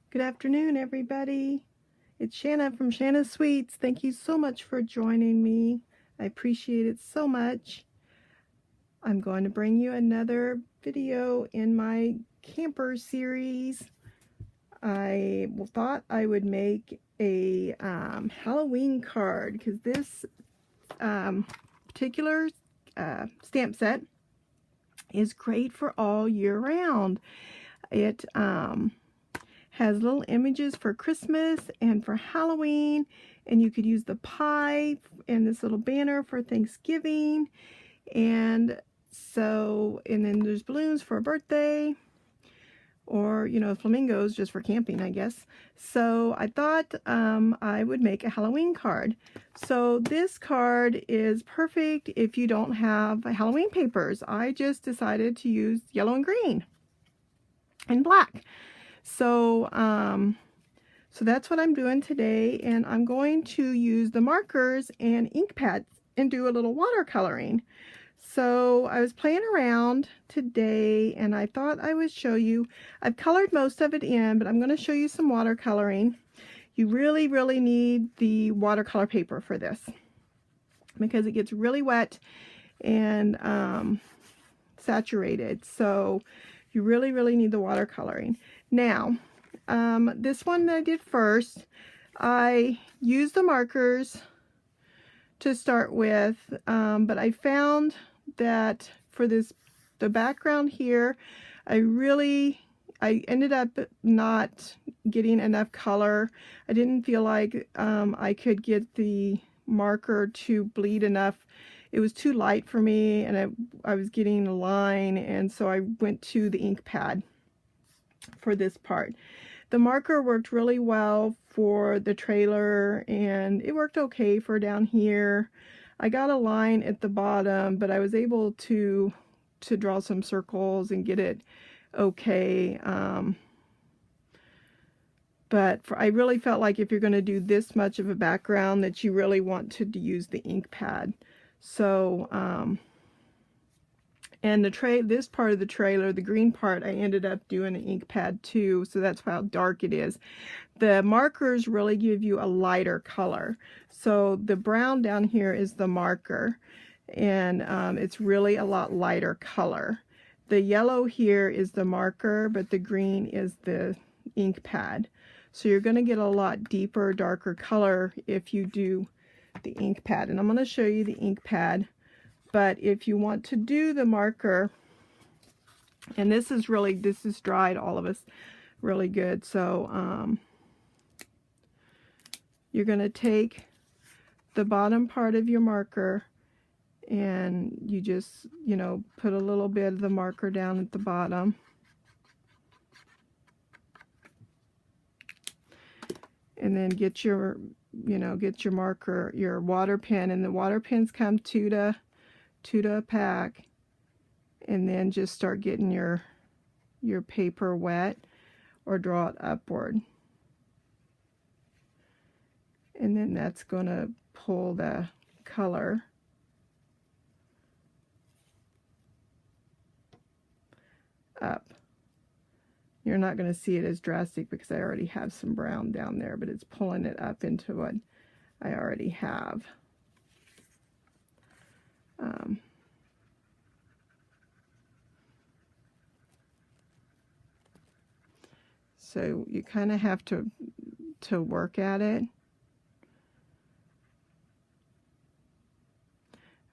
Good afternoon, everybody. It's Shanna from Shanna's Sweets. Thank you so much for joining me. I appreciate it so much. I'm going to bring you another video in my camper series. I thought I would make a Halloween card because this particular stamp set is great for all year round. It has little images for Christmas and for Halloween, and you could use the pie and this little banner for Thanksgiving, and then there's balloons for a birthday, or flamingos just for camping, I guess. So I thought I would make a Halloween card. So this card is perfect if you don't have Halloween papers. I just decided to use yellow and green and black. So that's what I'm doing today, and I'm going to use the markers and ink pads and do a little watercoloring. So I was playing around today, and I thought I would show you. I've colored most of it in, but I'm going to show you some watercoloring. You really, really need the watercolor paper for this because it gets really wet and saturated. So you really, really need the watercoloring. Now, this one that I did first, I used the markers to start with, but I found that for the background here, I ended up not getting enough color. I didn't feel like I could get the marker to bleed enough. It was too light for me, and I was getting a line, and so I went to the ink pad for this part. The marker worked really well for the trailer, and it worked okay for down here. I got a line at the bottom, but I was able to draw some circles and get it okay. But I really felt like if you're going to do this much of a background, that you really want to use the ink pad. So and this part of the trailer, the green part, I ended up doing an ink pad too, so that's how dark it is. The markers really give you a lighter color. So the brown down here is the marker, and it's really a lot lighter color. The yellow here is the marker, but the green is the ink pad. So you're going to get a lot deeper, darker color if you do the ink pad. And I'm going to show you the ink pad. But if you want to do the marker, and this is dried all of us really good. So you're going to take the bottom part of your marker, and you just, put a little bit of the marker down at the bottom. And then get your marker, your water pen, and the water pens come two to a pack, and then just start getting your paper wet or draw it upward, and then that's going to pull the color up. You're not going to see it as drastic because I already have some brown down there, but it's pulling it up into what I already have. So you kind of have to work at it.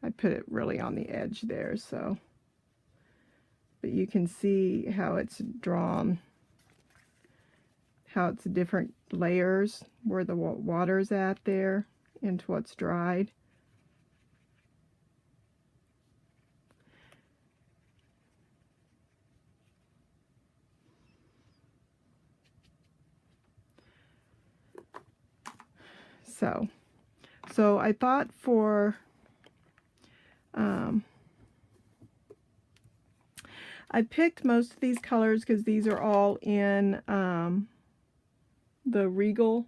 I put it really on the edge there, so, but you can see how it's drawn, how it's different layers where the water's at there into what's dried. So I thought for I picked most of these colors because these are all in the Regal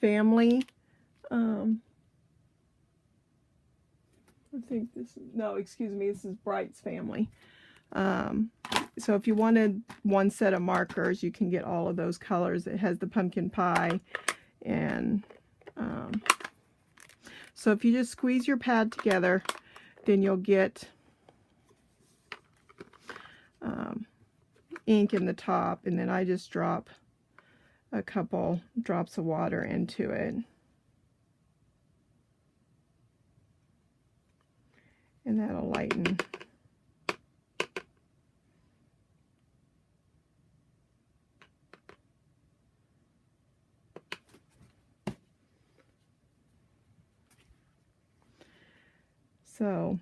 family. I think this is, no, excuse me, this is Bright's family. So if you wanted one set of markers, you can get all of those colors. It has the pumpkin pie. And so if you just squeeze your pad together, then you'll get ink in the top. And then I just drop a couple drops of water into it. And that'll lighten. So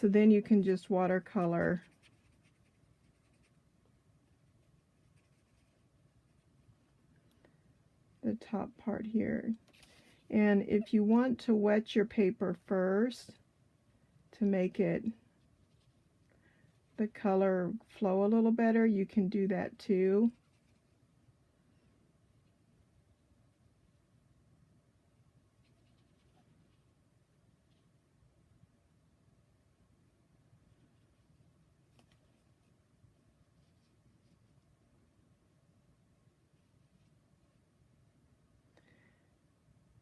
then you can just watercolor the top part here. And if you want to wet your paper first to make it the color flow a little better, you can do that too.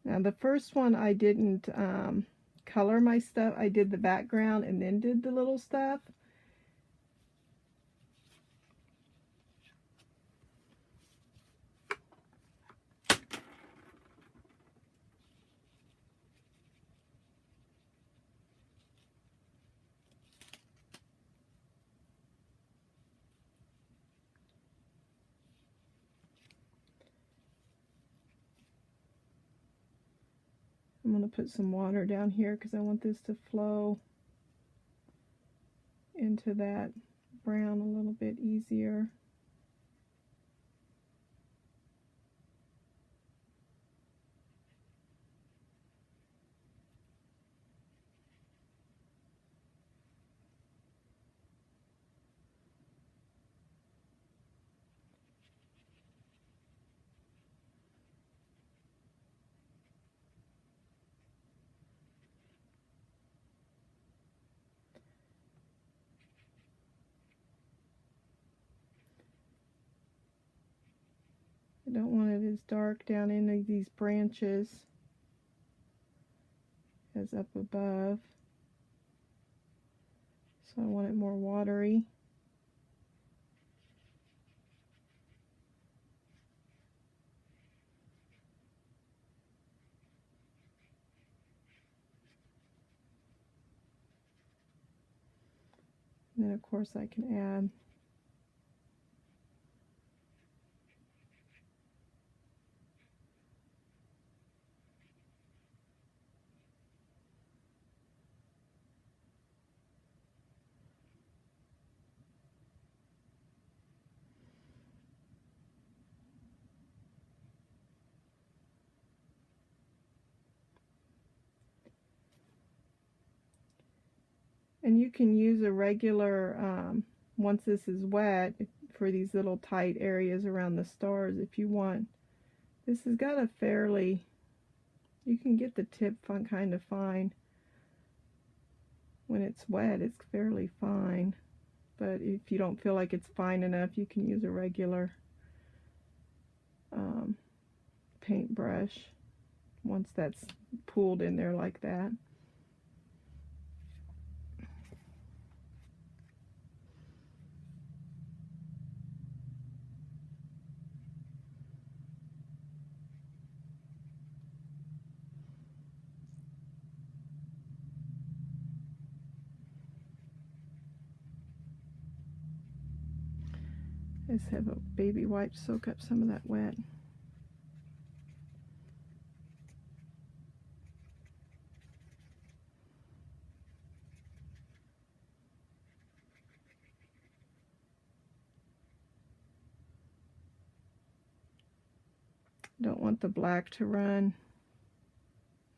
Now the first one I didn't color my stuff. I did the background and then did the little stuff. I'm going to put some water down here because I want this to flow into that brown a little bit easier. I don't want it as dark down in these branches as up above. So I want it more watery. And then of course I can add and you can use a regular, once this is wet, for these little tight areas around the stars if you want. This has got a fairly, you can get the tip kind of fine. When it's wet, it's fairly fine. But if you don't feel like it's fine enough, you can use a regular paintbrush once that's pooled in there like that. Let's have a baby wipe soak up some of that wet. Don't want the black to run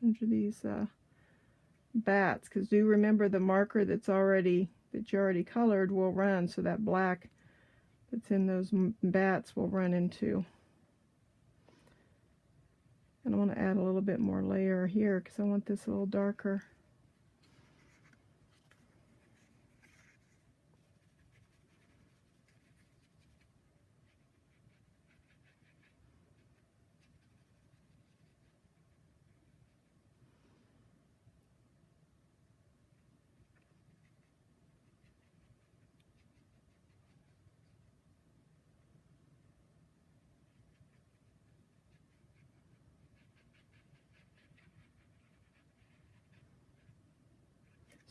under these bats, because do remember the marker that you already colored will run, so that black that's in those bats will run into. And I want to add a little bit more layer here because I want this a little darker.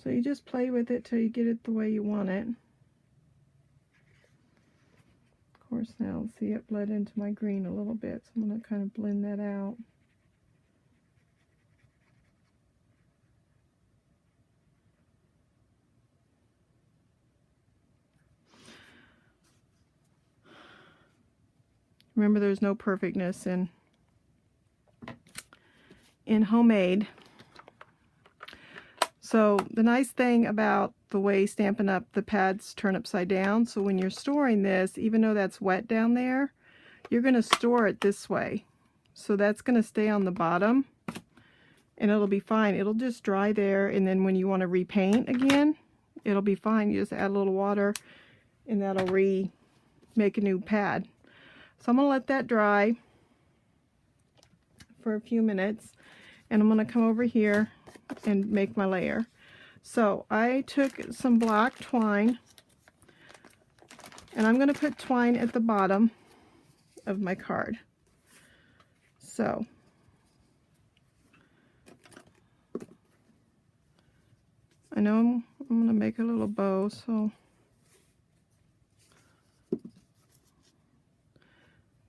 So you just play with it till you get it the way you want it. Of course, now see it bled into my green a little bit, so I'm going to kind of blend that out. Remember, there's no perfectness in homemade. So the nice thing about the way Stampin' Up, the pads turn upside down, so when you're storing this, even though that's wet down there, you're going to store it this way. So that's going to stay on the bottom, and it'll be fine. It'll just dry there, and then when you want to repaint again, it'll be fine. You just add a little water, and that'll make a new pad. So I'm going to let that dry for a few minutes, and I'm going to come over here and make my layer. So I took some black twine, and I'm going to put twine at the bottom of my card. So I know I'm going to make a little bow, so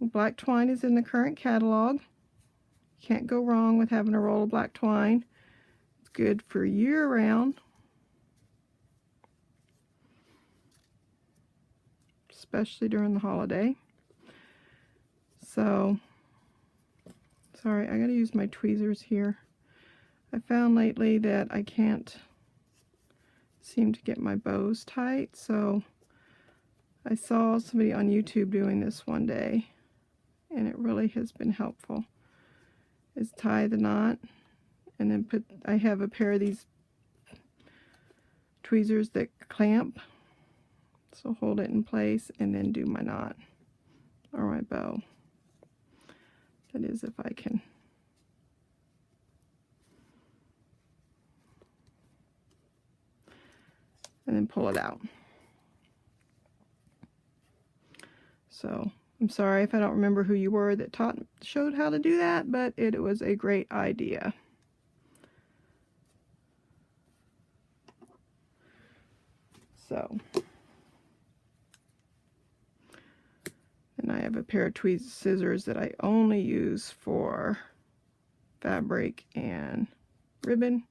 black twine is in the current catalog. Can't go wrong with having a roll of black twine. It's good for year-round, especially during the holiday. So, sorry, I gotta use my tweezers here. I found lately that I can't seem to get my bows tight, so I saw somebody on YouTube doing this one day, and it really has been helpful. Is tie the knot, and then I have a pair of these tweezers that clamp, so hold it in place and then do my knot or my bow. That is, if I can. And then pull it out. So I'm sorry if I don't remember who you were that showed how to do that, but it was a great idea. So, and I have a pair of scissors that I only use for fabric and ribbon.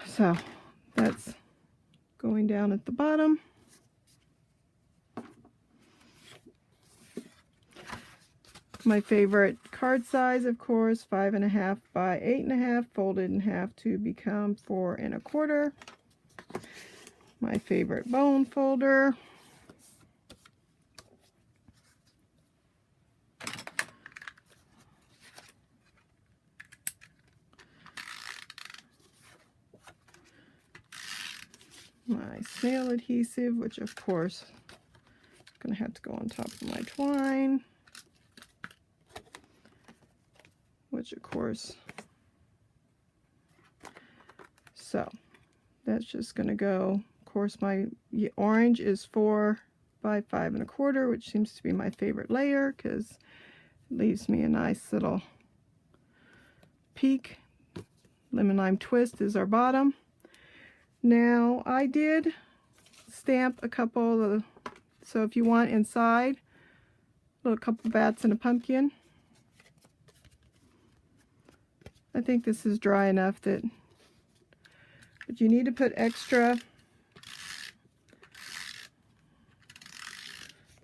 So that's going down at the bottom. My favorite card size, of course, 5.5 by 8.5, folded in half to become 4 1/4. My favorite bone folder. My snail adhesive, which of course is going to have to go on top of my twine, which of course, so that's just going to go. Of course, my orange is 4 by 5 1/4, which seems to be my favorite layer because it leaves me a nice little peak. Lemon Lime Twist is our bottom. Now, I did stamp a couple of, so if you want inside, a couple bats and a pumpkin. I think this is dry enough that, but you need to put extra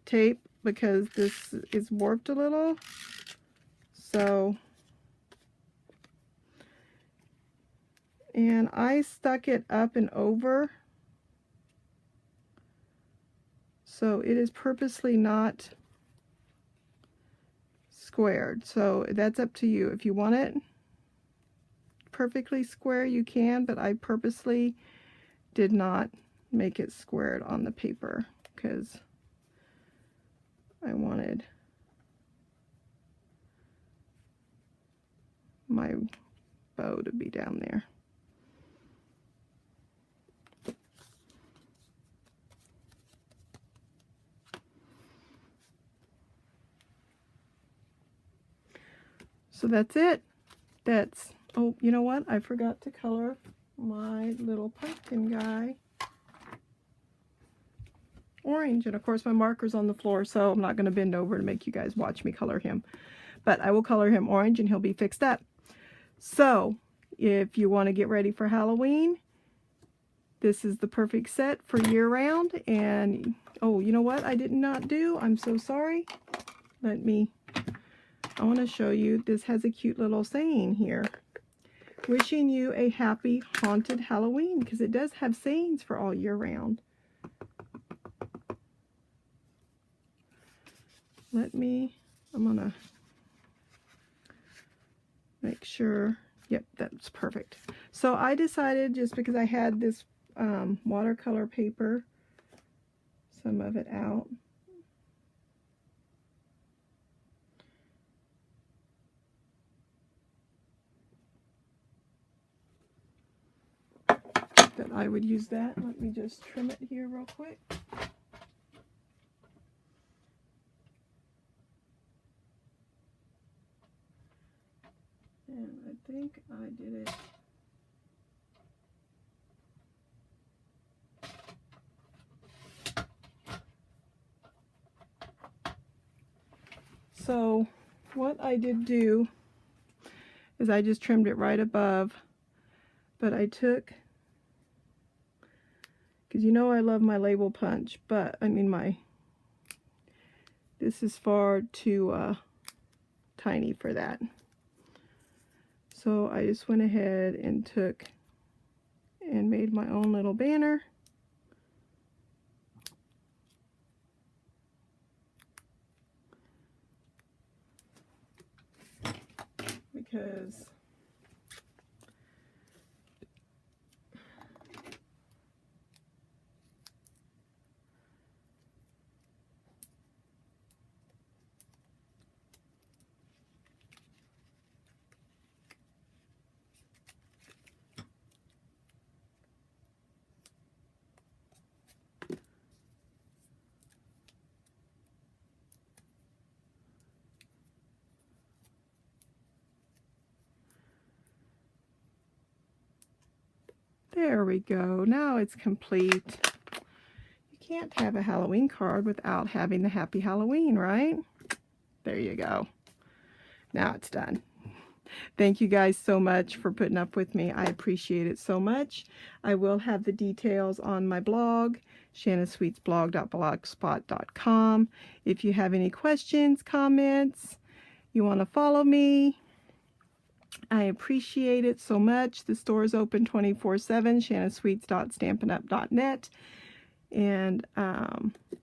tape because this is warped a little. So, and I stuck it up and over, so it is purposely not squared. So that's up to you. If you want it perfectly square, you can, but I purposely did not make it squared on the paper because I wanted my bow to be down there. So that's it. that's, oh, you know what? I forgot to color my little pumpkin guy orange. And of course my marker's on the floor, so I'm not going to bend over to make you guys watch me color him. But I will color him orange and he'll be fixed up. So if you want to get ready for Halloween, this is the perfect set for year round. And oh, you know what I did not do? I'm so sorry. I want to show you, this has a cute little saying here. Wishing you a happy haunted Halloween, because it does have sayings for all year round. I'm gonna make sure, yep, that's perfect. So I decided, just because I had this watercolor paper, some of it out. That I would use that. Let me just trim it here real quick. And I think I did it. So what I did do is I just trimmed it right above, but I took, because you know I love my label punch, but I mean this is far too tiny for that. So I just went ahead and took and made my own little banner. Because there we go. Now it's complete. You can't have a Halloween card without having the Happy Halloween, right? There you go. Now it's done. Thank you guys so much for putting up with me. I appreciate it so much. I will have the details on my blog, shannasweetsblog.blogspot.com. If you have any questions, comments, you want to follow me, I appreciate it so much. The store is open 24/7, shannasweets.stampinup.net. And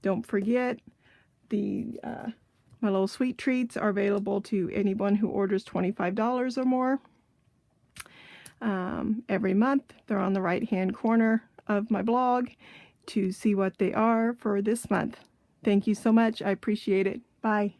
don't forget, my little sweet treats are available to anyone who orders $25 or more. Every month, they're on the right-hand corner of my blog to see what they are for this month. Thank you so much. I appreciate it. Bye.